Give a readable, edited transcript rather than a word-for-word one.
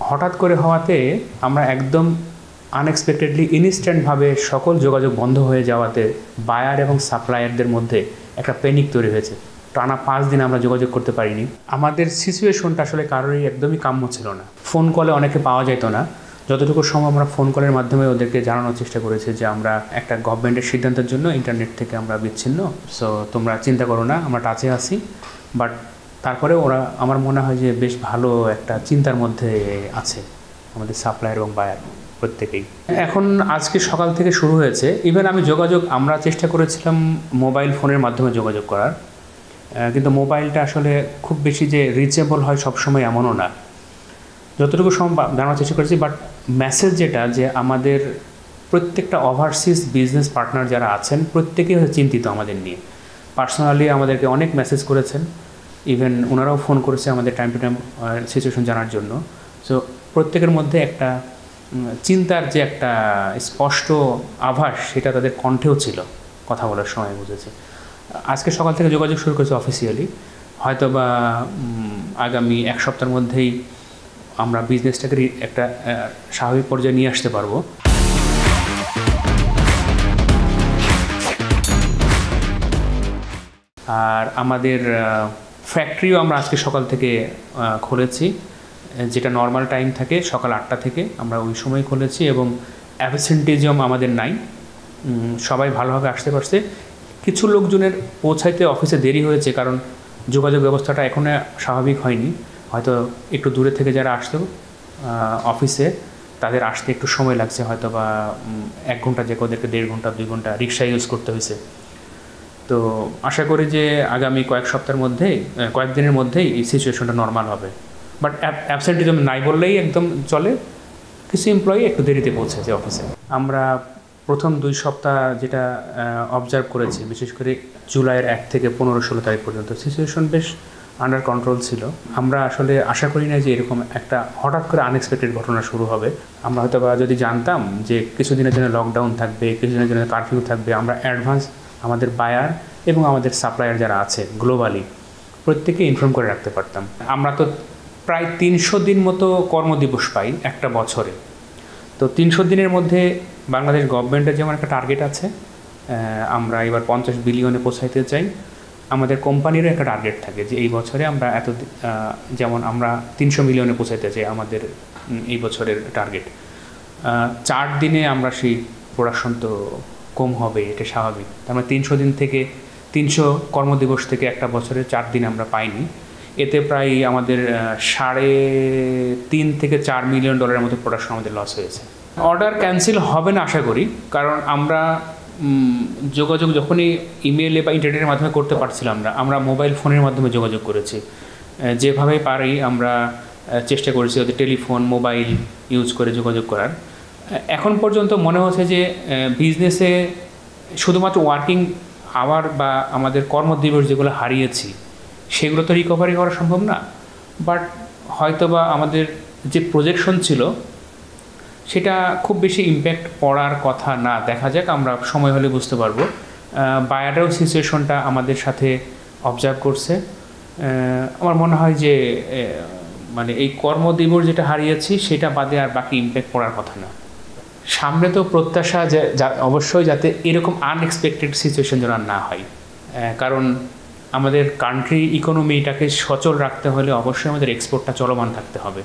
হঠাৎ করে হওয়াতে আমরা একদম আনএক্সপেক্টেডলি ইনস্ট্যান্টভাবে সকল যোগাযোগ বন্ধ হয়ে যাওয়াতে বায়ার এবং সাপ্লায়ারদের মধ্যে একটা প্যানিক তৈরি হয়েছে। টানা 5 দিন আমরা যোগাযোগ করতে পারিনি। আমাদের সিচুয়েশনটা আসলে কারোরই একদমই কাম্য ছিল না। ফোন কলে অনেকে পাওয়া যেত না, যতটুকু সম্ভব আমরা ফোন কলের মাধ্যমে ওদেরকে জানানোর চেষ্টা করেছি যে আমরা একটা গভর্নমেন্টের সিদ্ধান্তের জন্য ইন্টারনেট থেকে আমরা বিচ্ছিন্ন, সো তোমরা চিন্তা করো না, আমরা টাচে আছি। বাট তারপরে ওরা আমার মনে হয় যে বেশ ভালো একটা চিন্তার মধ্যে আছে আমাদের সাপ্লায়ার এবং বায়ার প্রত্যেকেই। এখন আজকে সকাল থেকে শুরু হয়েছে, ইভেন আমরা চেষ্টা করেছিলাম মোবাইল ফোনের মাধ্যমে যোগাযোগ করার, কিন্তু মোবাইলটা আসলে খুব বেশি যে রিচেবল হয় সবসময় এমনও না, যতটুকু সম্ভব জানার চেষ্টা করেছি। বাট মেসেজ যেটা যে আমাদের প্রত্যেকটা ওভারসিজ বিজনেস পার্টনার যারা আছেন প্রত্যেকেই চিন্তিত আমাদের নিয়ে। পার্সোনালি আমাদেরকে অনেক মেসেজ করেছেন, ইভেন ওনারাও ফোন করেছে আমাদের টাইম টু টাইম সিচুয়েশন জানার জন্য। সো প্রত্যেকের মধ্যে একটা চিন্তার যে একটা স্পষ্ট আভাস সেটা তাদের কণ্ঠেও ছিল কথা বলার সময়, বুঝেছে। আজকে সকাল থেকে যোগাযোগ শুরু করেছে অফিসিয়ালি, হয়তো বা আগামী 1 সপ্তাহের মধ্যেই আমরা বিজনেসটাকে একটা স্বাভাবিক পর্যায়ে নিয়ে আসতে পারবো। আর আমাদের ফ্যাক্টরিও আমরা আজকে সকাল থেকে খুলেছি, যেটা নর্মাল টাইম থাকে সকাল 8টা থেকে, আমরা ওই সময় খুলেছি এবং অ্যাবসেন্টিজম আমাদের নাই, সবাই ভালোভাবে আসতে পারছে। কিছু লোকজনের পৌঁছাইতে অফিসে দেরি হয়েছে কারণ যোগাযোগ ব্যবস্থাটা এখনও স্বাভাবিক হয়নি। হয়তো একটু দূরে থেকে যারা আসতো অফিসে তাদের আসতে একটু সময় লাগছে, হয়তো বা 1 ঘন্টা যে ওদেরকে 1.5 ঘন্টা 2 ঘন্টা রিক্সা ইউজ করতে হয়েছে। তো আশা করি যে আগামী কয়েকদিনের মধ্যেই এই সিচুয়েশনটা নর্মাল হবে। বাট অ্যাবসেন্টিজম নাই বললেই একদম চলে, কিছু এমপ্লয়ি একটু দেরিতে পৌঁছেছে অফিসে। আমরা প্রথম 2 সপ্তাহ যেটা অবজার্ভ করেছি, বিশেষ করে জুলাইয়ের 1 থেকে 15-16 তারিখ পর্যন্ত সিচুয়েশন বেশ আন্ডার কন্ট্রোল ছিল। আমরা আসলে আশা করি না যে এরকম একটা হঠাৎ করে আনএক্সপেক্টেড ঘটনা শুরু হবে। আমরা হয়তো বা যদি জানতাম যে কিছুদিনের জন্য লকডাউন থাকবে, কিছুদিনের জন্য কারফিউ থাকবে, আমরা অ্যাডভান্স আমাদের বায়ার এবং আমাদের সাপ্লায়ার যারা আছে গ্লোবালি প্রত্যেকে ইনফর্ম করে রাখতে পারতাম। আমরা তো প্রায় 300 দিন মতো কর্মদিবস পাই একটা বছরে। তো 300 দিনের মধ্যে বাংলাদেশ গভর্নমেন্টের যেমন একটা টার্গেট আছে, আমরা এবার 50 বিলিয়নে পৌঁছাইতে চাই। আমাদের কোম্পানিরও একটা টার্গেট থাকে যে এই বছরে আমরা যেমন আমরা 300 মিলিয়নে পৌঁছাইতে চাই, আমাদের এই বছরের টার্গেট। 4 দিনে আমরা সেই প্রোডাকশন তো কম হবে, এটা স্বাভাবিক। আমরা 300 কর্মদিবস থেকে একটা বছরে 4 দিন আমরা পাইনি। এতে প্রায় আমাদের $3.5 থেকে $4 মিলিয়ন মতো প্রোডাকশন আমাদের লস হয়েছে। অর্ডার ক্যান্সেল হবে না আশা করি, কারণ আমরা যোগাযোগ যখনই ইমেলে বা ইন্টারনেটের মাধ্যমে করতে পারছিলাম না, আমরা মোবাইল ফোনের মাধ্যমে যোগাযোগ করেছি। যেভাবে পারি আমরা চেষ্টা করেছি ওদের টেলিফোন মোবাইল ইউজ করে যোগাযোগ করার। এখন পর্যন্ত মনে হচ্ছে যে বিজনেসে শুধুমাত্র ওয়ার্কিং আওয়ার বা আমাদের কর্মদিবস যেগুলো হারিয়েছি সেগুলো তো রিকভারি করা সম্ভব না, বাট হয়তো বা আমাদের যে প্রজেকশন ছিল সেটা খুব বেশি ইম্প্যাক্ট পড়ার কথা না। দেখা যাক, আমরা সময় হলে বুঝতে পারবো। বায়াররাও সিচুয়েশনটা আমাদের সাথে অবজার্ভ করছে। আমার মনে হয় যে মানে এই কর্মদিবস যেটা হারিয়েছি সেটা বাদে আর বাকি ইম্প্যাক্ট পড়ার কথা না। সামনে তো প্রত্যাশা যে অবশ্যই যাতে এরকম আনএক্সপেক্টেড সিচুয়েশন যেন না হয়, কারণ আমাদের কান্ট্রি ইকোনমিটাকে সচল রাখতে হলে অবশ্যই আমাদের এক্সপোর্টটা চলমান থাকতে হবে।